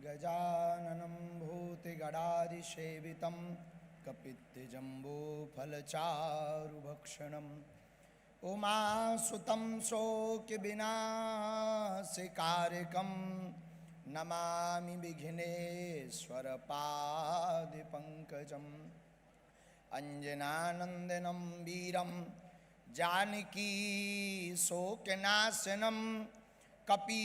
गजाननं भूतिगणादिसेवितं कपित्थजम्बूफलचारुभक्षणम् उमासुतं शोकविनाशकारकं नमामि विघ्नेश्वरपादपङ्कजम् अंजनानंदनं वीरं जानकी शोकनाशनं कपीशमक्षहंतारं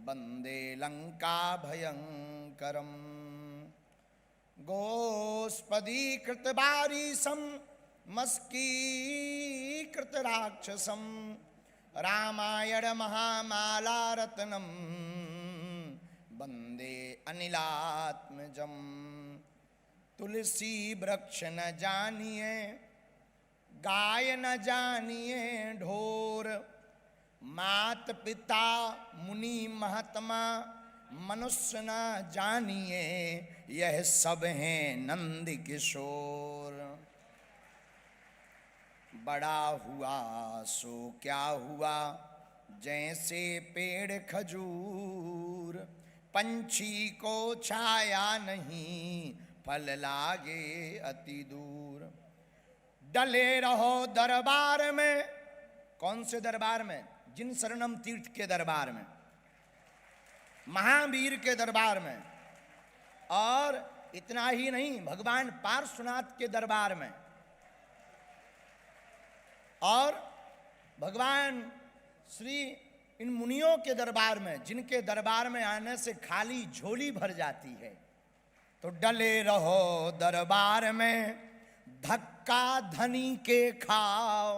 वंदे लंकाभयंकरम् गोस्पदीकृतवारिशं मस्कीकृतराक्षसं रामायण महामालारत्नं वंदे अनिलात्मजम्। तुलसी वृक्ष न जानिए गाय न जानिए ढोर, मात पिता मुनि महात्मा मनुष्य न जानिए, यह सब हैं नंद किशोर। बड़ा हुआ सो क्या हुआ जैसे पेड़ खजूर, पंछी को छाया नहीं फल लागे अति दूर। डले रहो दरबार में, कौन से दरबार में? जिन शरणम तीर्थ के दरबार में, महावीर के दरबार में। और इतना ही नहीं, भगवान पार्श्वनाथ के दरबार में, और भगवान श्री इन मुनियों के दरबार में, जिनके दरबार में आने से खाली झोली भर जाती है। तो डले रहो दरबार में, धक्का धनी के खाओ,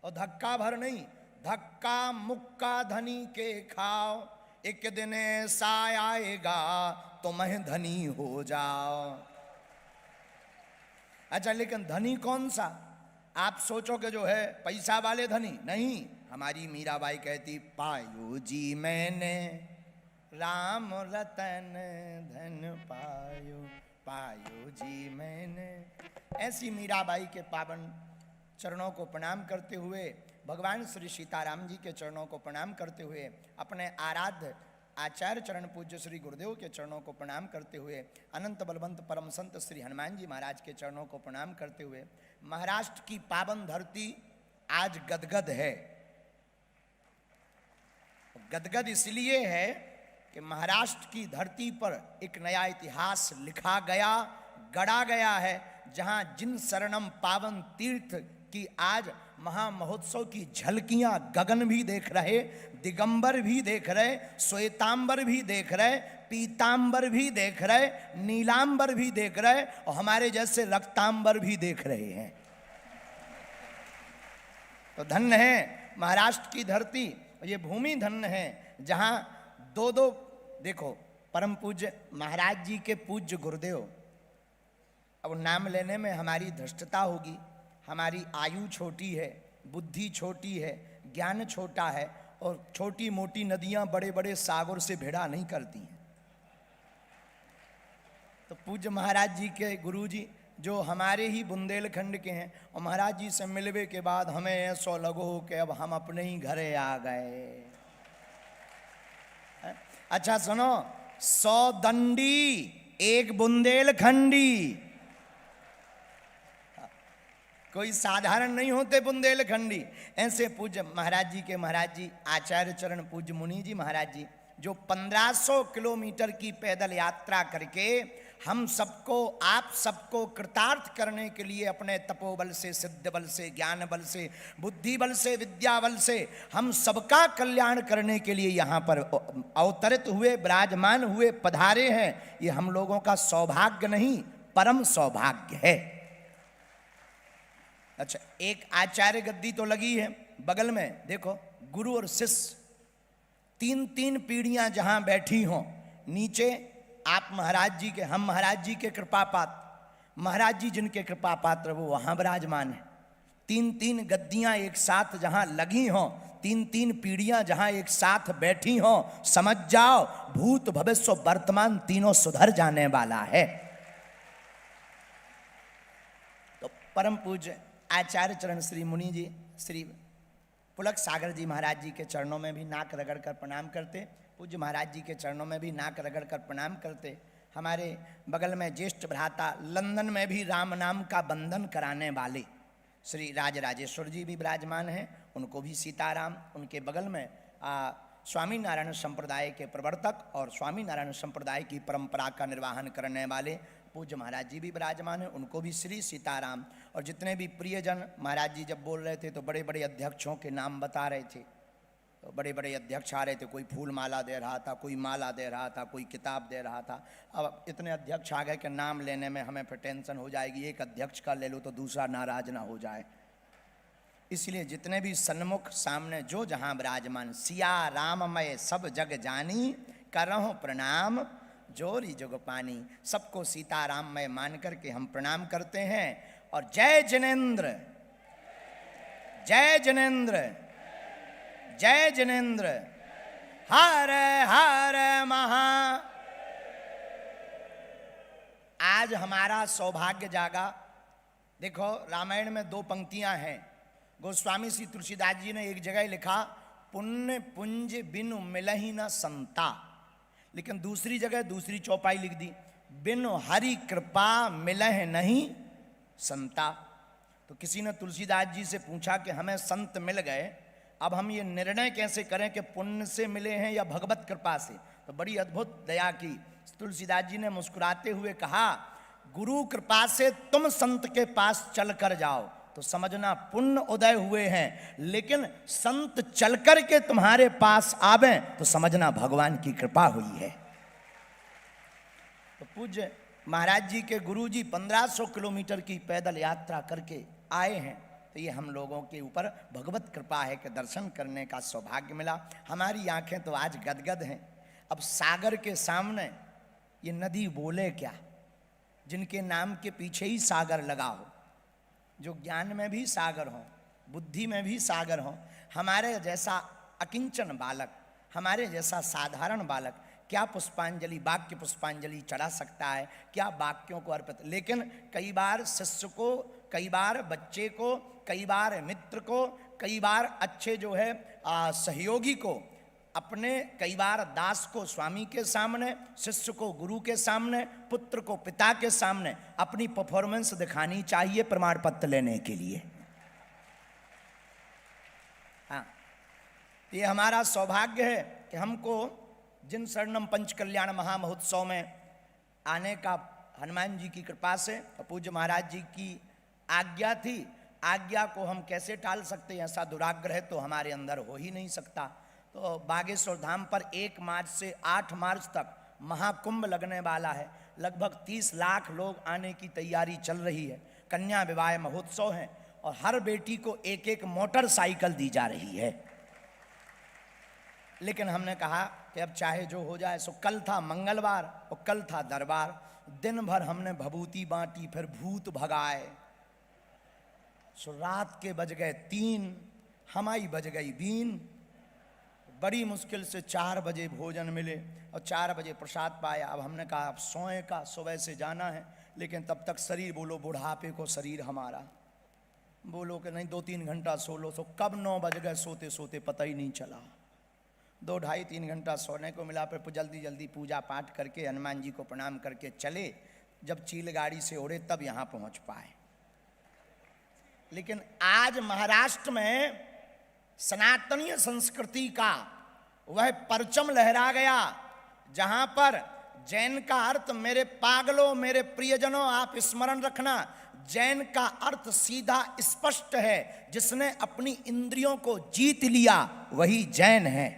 और धक्का भर नहीं, धक्का मुक्का धनी के खाओ, एक दिन ऐसा आएगा तुम्हें धनी हो जाओ। अच्छा, लेकिन धनी कौन सा? आप सोचोगे जो है पैसा वाले धनी नहीं। हमारी मीराबाई कहती, पायो जी मैंने राम रतन धन पायो, पायो जी मैंने। ऐसी मीराबाई के पावन चरणों को प्रणाम करते हुए, भगवान श्री सीताराम जी के चरणों को प्रणाम करते हुए, अपने आराध्य आचार्य चरण पूज्य श्री गुरुदेव के चरणों को प्रणाम करते हुए, अनंत बलवंत परम संत श्री हनुमान जी महाराज के चरणों को प्रणाम करते हुए, महाराष्ट्र की पावन धरती आज गदगद है। गदगद इसलिए है कि महाराष्ट्र की धरती पर एक नया इतिहास लिखा गया, गढ़ा गया है, जहां जिन शरणम पावन तीर्थ की आज महामहोत्सव की झलकियां गगन भी देख रहे, दिगंबर भी देख रहे, श्वेतांबर भी देख रहे, पीतांबर भी देख रहे, नीलांबर भी देख रहे, और हमारे जैसे रक्तांबर भी देख रहे हैं। तो धन्य है महाराष्ट्र की धरती, ये भूमि धन्य है जहां दो दो, देखो परम पूज्य महाराज जी के पूज्य गुरुदेव, अब नाम लेने में हमारी धृष्टता होगी, हमारी आयु छोटी है, बुद्धि छोटी है, ज्ञान छोटा है, और छोटी मोटी नदियां बड़े बड़े सागर से भिड़ा नहीं करती हैं। तो पूज्य महाराज जी के गुरु जी जो हमारे ही बुंदेलखंड के हैं, और महाराज जी से मिलवे के बाद हमें ऐसा लगो कि अब हम अपने ही घरे आ गए। अच्छा सुनो, 100 दंडी एक बुंदेलखंडी, कोई साधारण नहीं होते बुंदेलखंडी। ऐसे पूज्य महाराज जी के महाराज जी आचार्य चरण पूज्य मुनि जी महाराज जी, जो 1500 किलोमीटर की पैदल यात्रा करके हम सबको, आप सबको कृतार्थ करने के लिए अपने तपोबल से, सिद्ध बल से, ज्ञान बल से, बुद्धि बल से, विद्या बल से हम सबका कल्याण करने के लिए यहाँ पर अवतरित हुए, विराजमान हुए, पधारे हैं। ये हम लोगों का सौभाग्य नहीं, परम सौभाग्य है। अच्छा, एक आचार्य गद्दी तो लगी है बगल में, देखो गुरु और शिष्य, 3-3 पीढ़ियां जहां बैठी हों, नीचे आप महाराज जी के, हम महाराज जी के कृपा पात्र, महाराज जी जिनके कृपा पात्र वो वहां विराजमान है। 3-3 गद्दियां एक साथ जहां लगी हों, 3-3 पीढ़ियां जहां एक साथ बैठी हों, समझ जाओ भूत भविष्य वर्तमान तीनों सुधर जाने वाला है। तो परम पूज्य आचार्य चरण श्री मुनि जी, श्री पुलक सागर जी महाराज जी के चरणों में भी नाक रगड़ कर प्रणाम करते, पूज्य महाराज जी के चरणों में भी नाक रगड़ कर प्रणाम करते। हमारे बगल में ज्येष्ठ भ्राता लंदन में भी राम नाम का बंधन कराने वाले श्री राजराजेश्वर जी भी विराजमान हैं, उनको भी सीताराम। उनके बगल में स्वामी नारायण संप्रदाय के प्रवर्तक और स्वामी नारायण संप्रदाय की परंपरा का निर्वाहन करने वाले पूज्य महाराज जी भी विराजमान हैं, उनको भी श्री सीताराम। और जितने भी प्रियजन, महाराज जी जब बोल रहे थे तो बड़े बड़े अध्यक्षों के नाम बता रहे थे, तो बड़े बड़े अध्यक्ष आ रहे थे, कोई फूल माला दे रहा था, कोई माला दे रहा था, कोई किताब दे रहा था। अब इतने अध्यक्ष आ गए कि नाम लेने में हमें फिर टेंशन हो जाएगी, एक अध्यक्ष का ले लो तो दूसरा नाराज ना हो जाए। इसलिए जितने भी सन्मुख सामने जो जहाँ विराजमान, सिया राममय सब जग जानी, करहु प्रणाम जोरी जुग पानी, सबको सीताराममय मान करके हम प्रणाम करते हैं। और जय जिनेन्द्र, जय जिनेन्द्र, जय जिनेन्द्र, हर हर महा। आज हमारा सौभाग्य जागा। देखो रामायण में 2 पंक्तियां हैं। गोस्वामी श्री तुलसीदास जी ने एक जगह लिखा, पुण्य पुंज बिनु मिलहि न संता, लेकिन दूसरी जगह दूसरी चौपाई लिख दी, बिनु हरि कृपा मिलह नहीं संता। तो किसी ने तुलसीदास जी से पूछा कि हमें संत मिल गए, अब हम ये निर्णय कैसे करें कि पुण्य से मिले हैं या भगवत कृपा से। तो बड़ी अद्भुत दया की तुलसीदास जी ने मुस्कुराते हुए कहा, गुरु कृपा से तुम संत के पास चल कर जाओ तो समझना पुण्य उदय हुए हैं, लेकिन संत चलकर के तुम्हारे पास आवे तो समझना भगवान की कृपा हुई है। तो पूज्य महाराज जी के गुरु जी 1500 किलोमीटर की पैदल यात्रा करके आए हैं, तो ये हम लोगों के ऊपर भगवत कृपा है कि दर्शन करने का सौभाग्य मिला। हमारी आंखें तो आज गदगद हैं। अब सागर के सामने ये नदी बोले क्या, जिनके नाम के पीछे ही सागर लगा हो, जो ज्ञान में भी सागर हो, बुद्धि में भी सागर हो। हमारे जैसा अकिंचन बालक, हमारे जैसा साधारण बालक क्या पुष्पांजलि, वाक्य पुष्पांजलि चढ़ा सकता है, क्या वाक्यों को अर्पित। लेकिन कई बार शिष्य को, कई बार बच्चे को, कई बार मित्र को, कई बार अच्छे जो है सहयोगी को, अपने कई बार दास को स्वामी के सामने, शिष्य को गुरु के सामने, पुत्र को पिता के सामने अपनी परफॉर्मेंस दिखानी चाहिए प्रमाण पत्र लेने के लिए। हाँ, ये हमारा सौभाग्य है कि हमको जिन शरणम पंच कल्याण महामहोत्सव में आने का हनुमान जी की कृपा से और पूज्य महाराज जी की आज्ञा थी, आज्ञा को हम कैसे टाल सकते हैं। ऐसा दुराग्रह तो हमारे अंदर हो ही नहीं सकता। तो बागेश्वर धाम पर 1 मार्च से 8 मार्च तक महाकुंभ लगने वाला है। लगभग 30 लाख लोग आने की तैयारी चल रही है। कन्या विवाह महोत्सव है और हर बेटी को 1-1 मोटरसाइकिल दी जा रही है। लेकिन हमने कहा कि अब चाहे जो हो जाए सो। कल था मंगलवार और कल था दरबार, दिन भर हमने भभूति बांटी, फिर भूत भगाए। सो रात के बज गए 3, हमारी बज गई बीन। बड़ी मुश्किल से 4 बजे भोजन मिले और 4 बजे प्रसाद पाया। अब हमने कहा अब सोए का, सुबह से जाना है। लेकिन तब तक शरीर, बोलो बुढ़ापे को शरीर हमारा, बोलो कि नहीं 2-3 घंटा सो लो। सो कब 9 बज गए सोते सोते पता ही नहीं चला। 2-2.5-3 घंटा सोने को मिला। फिर जल्दी जल्दी पूजा पाठ करके हनुमान जी को प्रणाम करके चले। जब चील गाड़ी से उड़े तब यहाँ पहुँच पाए। लेकिन आज महाराष्ट्र में सनातनीय संस्कृति का वह परचम लहरा गया, जहां पर जैन का अर्थ, मेरे पागलों, मेरे प्रियजनों, आप स्मरण रखना, जैन का अर्थ सीधा स्पष्ट है। जिसने अपनी इंद्रियों को जीत लिया वही जैन है।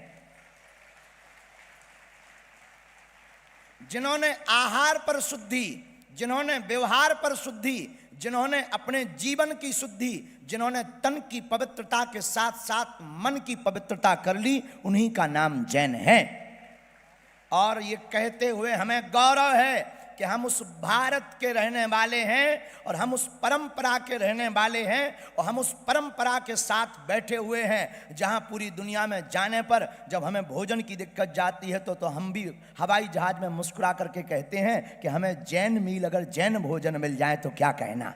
जिन्होंने आहार पर शुद्धि, जिन्होंने व्यवहार पर शुद्धि, जिन्होंने अपने जीवन की शुद्धि, जिन्होंने तन की पवित्रता के साथ साथ मन की पवित्रता कर ली, उन्हीं का नाम जैन है। और ये कहते हुए हमें गौरव है कि हम उस भारत के रहने वाले हैं और हम उस परंपरा के रहने वाले हैं और हम उस परंपरा के साथ बैठे हुए हैं। जहां पूरी दुनिया में जाने पर जब हमें भोजन की दिक्कत जाती है तो हम भी हवाई जहाज में मुस्कुरा करके कहते हैं कि हमें जैन मील, अगर जैन भोजन मिल जाए तो क्या कहना।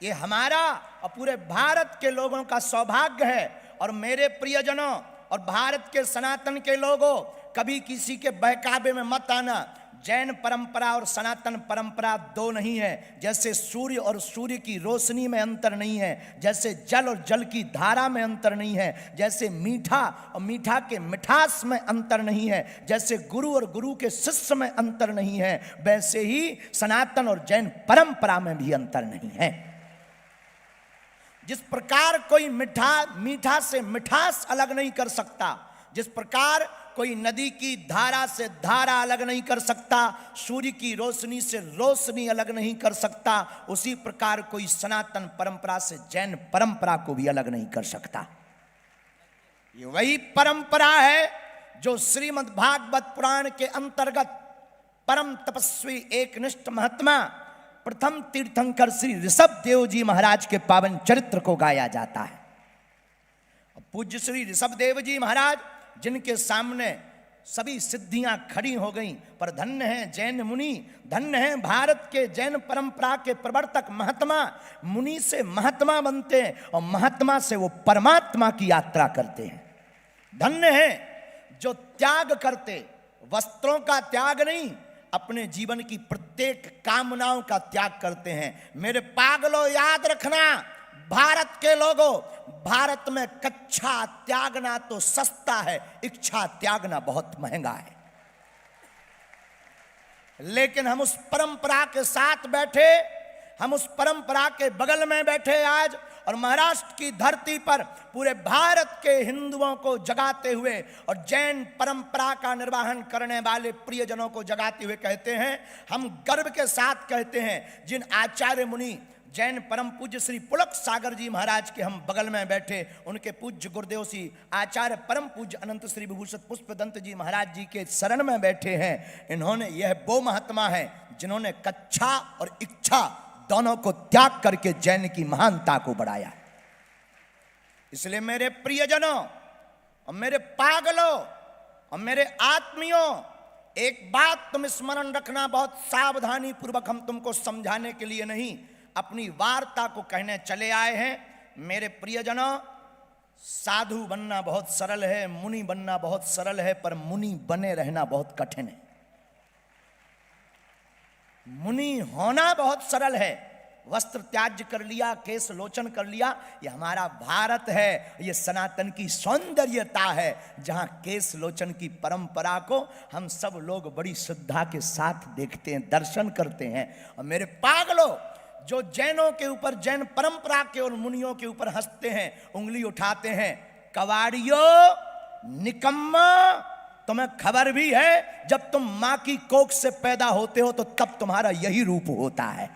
ये हमारा और पूरे भारत के लोगों का सौभाग्य है। और मेरे प्रियजनों और भारत के सनातन के लोगों, कभी किसी के बहकावे में मत आना। जैन परंपरा और सनातन परंपरा दो नहीं है। जैसे सूर्य और सूर्य की रोशनी में अंतर नहीं है, जैसे जल और जल की धारा में अंतर नहीं है, जैसे मीठा और मीठा के मिठास में अंतर नहीं है, जैसे गुरु और गुरु के शिष्य में अंतर नहीं है, वैसे ही सनातन और जैन परंपरा में भी अंतर नहीं है। जिस प्रकार कोई मीठा से मिठास अलग नहीं कर सकता, जिस प्रकार कोई नदी की धारा से धारा अलग नहीं कर सकता, सूर्य की रोशनी से रोशनी अलग नहीं कर सकता, उसी प्रकार कोई सनातन परंपरा से जैन परंपरा को भी अलग नहीं कर सकता। ये वही परंपरा है जो श्रीमद् भागवत पुराण के अंतर्गत परम तपस्वी एकनिष्ठ महात्मा प्रथम तीर्थंकर श्री ऋषभ देव जी महाराज के पावन चरित्र को गाया जाता है। पूज्य श्री ऋषभ देव जी महाराज, जिनके सामने सभी सिद्धियां खड़ी हो गईं, पर धन्य हैं जैन मुनि, धन्य हैं भारत के जैन परंपरा के प्रवर्तक महात्मा। मुनि से महात्मा बनते हैं और महात्मा से वो परमात्मा की यात्रा करते हैं। धन्य हैं जो त्याग करते, वस्त्रों का त्याग नहीं, अपने जीवन की प्रत्येक कामनाओं का त्याग करते हैं। मेरे पागलों, याद रखना, भारत के लोगों, भारत में कच्छा त्यागना तो सस्ता है, इच्छा त्यागना बहुत महंगा है। लेकिन हम उस परंपरा के साथ बैठे, हम उस परंपरा के बगल में बैठे आज, और महाराष्ट्र की धरती पर पूरे भारत के हिंदुओं को जगाते हुए और जैन परंपरा का निर्वहन करने वाले प्रियजनों को जगाते हुए कहते हैं, हम गर्व के साथ कहते हैं, जिन आचार्य मुनि जैन परम पूज्य श्री पुलक सागर जी महाराज के हम बगल में बैठे, उनके पूज्य गुरुदेव श्री आचार्य परम पूज्य अनंत श्री विभूषण पुष्पदंत जी महाराज जी के शरण में बैठे हैं। इन्होंने, यह वो महात्मा है जिन्होंने कच्छा और इच्छा दोनों को त्याग करके जैन की महानता को बढ़ाया। इसलिए मेरे प्रियजनों और मेरे पागलों और मेरे आत्मियों, एक बात तुम स्मरण रखना, बहुत सावधानी पूर्वक हम तुमको समझाने के लिए नहीं, अपनी वार्ता को कहने चले आए हैं। मेरे प्रियजनों, साधु बनना बहुत सरल है, मुनि बनना बहुत सरल है, पर मुनि बने रहना बहुत कठिन है। मुनि होना बहुत सरल है, वस्त्र त्याज्य कर लिया, केश लोचन कर लिया, ये हमारा भारत है, ये सनातन की सौंदर्यता है, जहां केश लोचन की परंपरा को हम सब लोग बड़ी श्रद्धा के साथ देखते हैं, दर्शन करते हैं। और मेरे पागलों, जो जैनों के ऊपर, जैन परंपरा के और मुनियों के ऊपर हंसते हैं, उंगली उठाते हैं, कवाड़ियों, निकम्मा, तुम्हें खबर भी है जब तुम मां की कोख से पैदा होते हो तो तब तुम्हारा यही रूप होता है।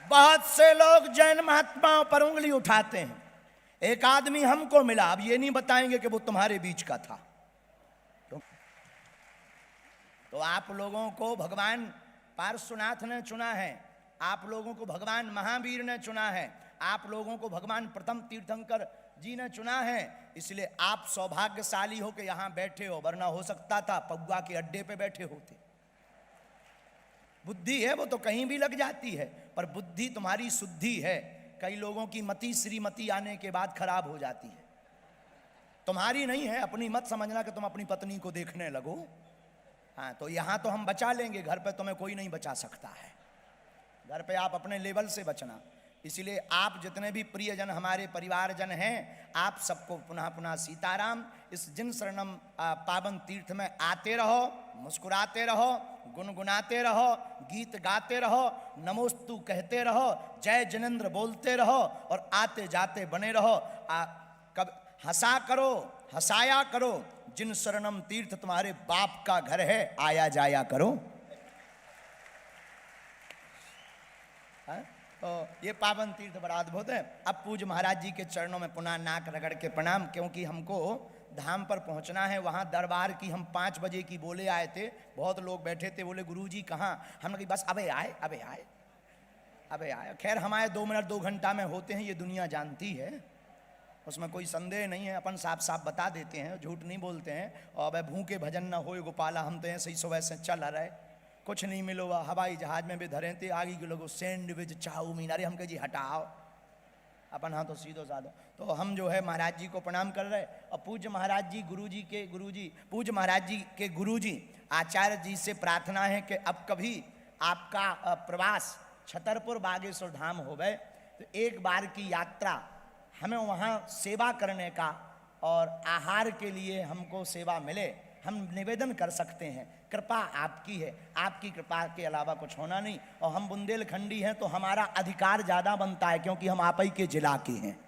बहुत से लोग जैन महात्माओं पर उंगली उठाते हैं। एक आदमी हमको मिला, अब ये नहीं बताएंगे कि वो तुम्हारे बीच का था। तो आप लोगों को भगवान पार्श्वनाथ ने चुना है, आप लोगों को भगवान महावीर ने चुना है, आप लोगों को भगवान प्रथम तीर्थंकर जी ने चुना है। इसलिए आप सौभाग्यशाली हो कि यहां बैठे हो, वरना हो सकता था पौआ के अड्डे पे बैठे होते। बुद्धि है वो तो कहीं भी लग जाती है, पर बुद्धि तुम्हारी शुद्धि है। कई लोगों की मति श्रीमती आने के बाद खराब हो जाती है, तुम्हारी नहीं है। अपनी मत समझना कि तुम अपनी पत्नी को देखने लगो। हाँ, तो यहां तो हम बचा लेंगे, घर पे तुम्हें कोई नहीं बचा सकता है। घर पे आप अपने लेवल से बचना। इसलिए आप जितने भी प्रियजन हमारे परिवारजन हैं, आप सबको पुनः पुनः सीताराम। इस जिन शरणम पावन तीर्थ में आते रहो, मुस्कुराते रहो, गुनगुनाते रहो, गीत गाते रहो, नमोस्तु कहते रहो, जय जिनेंद्र बोलते रहो और आते जाते बने रहो। कब हंसा करो, हंसाया करो, जिन शरणम तीर्थ तुम्हारे बाप का घर है, आया जाया करो। तो ये पावन तीर्थ बड़ा अद्भुत है। अब पूज्य महाराज जी के चरणों में पुनः नाक रगड़ के प्रणाम, क्योंकि हमको धाम पर पहुंचना है। वहाँ दरबार की हम 5 बजे की बोले आए थे, बहुत लोग बैठे थे, बोले गुरुजी कहाँ? हमने कहा बस अबे आए, अबे आए, अबे आए। खैर हमारे 2 मिनट 2 घंटा में होते हैं, ये दुनिया जानती है, उसमें कोई संदेह नहीं है। अपन साफ साफ बता देते हैं, झूठ नहीं बोलते हैं। और अब भूखे भजन न होए गोपाला, हम तो ऐसे ही सुबह से चल रहे, कुछ नहीं मिलो हुआ, हवाई जहाज में भी धरे थे, आगे के लोगों सैंडविच चाउमीन, अरे हम कहे जी हटाओ, अपन हाँ तो सीधो साधो। तो हम जो है महाराज जी को प्रणाम कर रहे, और पूज्य महाराज जी पूज्य महाराज जी के गुरुजी आचार्य जी से प्रार्थना है कि अब कभी आपका प्रवास छतरपुर बागेश्वर धाम हो गए तो एक बार की यात्रा हमें वहाँ सेवा करने का और आहार के लिए हमको सेवा मिले, हम निवेदन कर सकते हैं। कृपा आपकी है, आपकी कृपा के अलावा कुछ होना नहीं। और हम बुंदेलखंडी हैं तो हमारा अधिकार ज़्यादा बनता है, क्योंकि हम आप ही के जिला के हैं।